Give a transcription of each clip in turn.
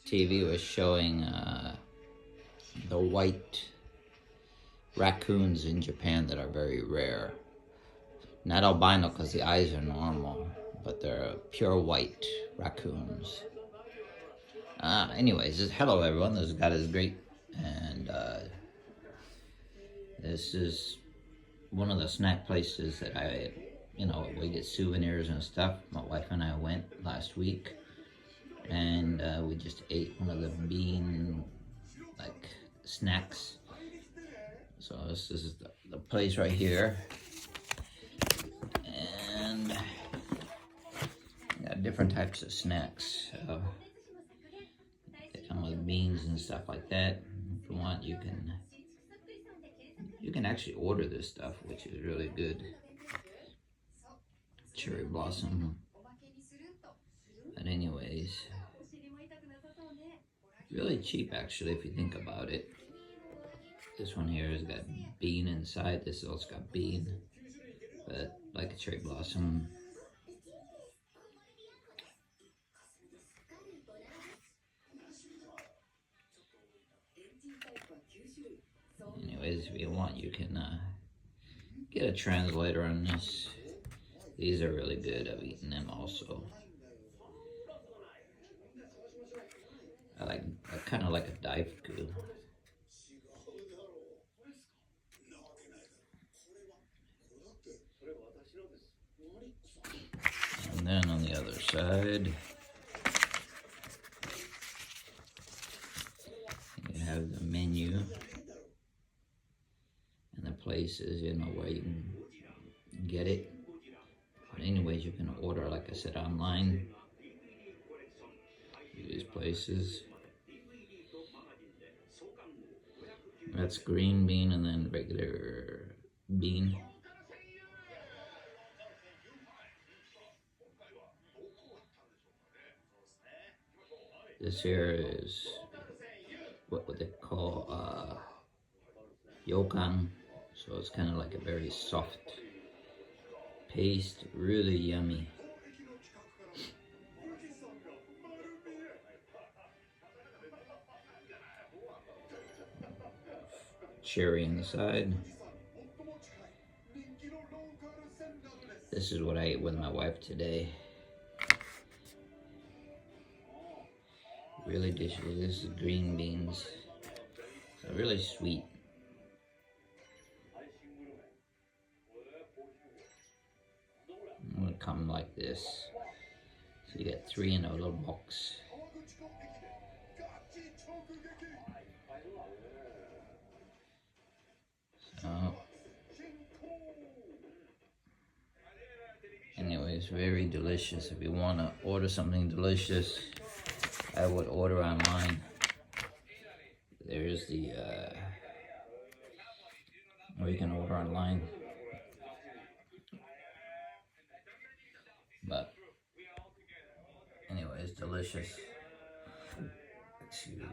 TV was showing the white raccoons in Japan that are very rare. Not albino because the eyes are normal, but they're pure white raccoons. Anyways, hello everyone, this is God is Great, and this is one of the snack places that we get souvenirs and stuff. My wife and I went last week, and we just ate one of the bean, snacks. So this is the place right here, and got different types of snacks. They come with beans and stuff like that. If you want, you can actually order this stuff, which is really good. Cherry blossom. But anyways, really cheap actually if you think about it. This one here has got bean inside. This also got bean, but like a cherry blossom. Anyways, if you want, you can get a translator on this. These are really good. I've eaten them also. I kind of like a Daifuku. And then on the other side, you have the menu and the places, where you can get it. But anyways, you can order, like I said, online. These places. That's green bean and then regular bean. This here is what would they call yokan. So it's kind of like a very soft paste, really yummy. Cherry inside. This is what I ate with my wife today. Really delicious. This is green beans. So really sweet. It would come like this. So you get 3 in a little box. So, anyways, very delicious. If you want to order something delicious, I would order online. There's the, or you can order online. But, anyways, delicious. Excuse me.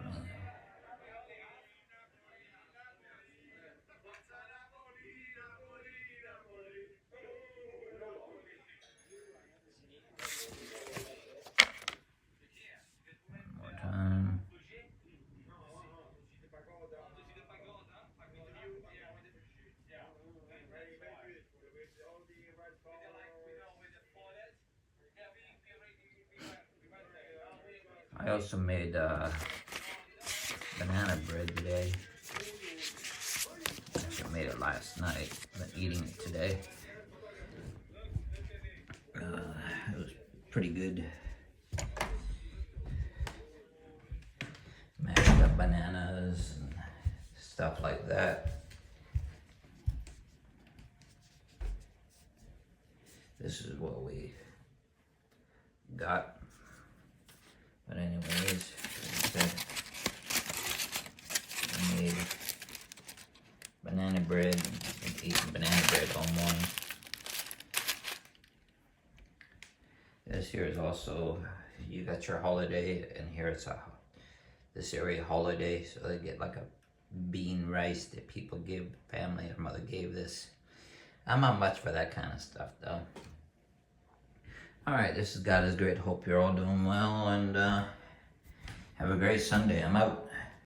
I also made banana bread today. Actually, I made it last night. I've been eating it today. It was pretty good. Mashed up bananas and stuff like that. This is what we got. But anyways, like I said, I made banana bread. I've been eating banana bread all morning. This here is also, you got your holiday, and here it's this area holiday, so they get like a bean rice that people give, family or mother gave this. I'm not much for that kind of stuff though. Alright, this is God is Great. Hope you're all doing well, and Have a great Sunday. I'm out.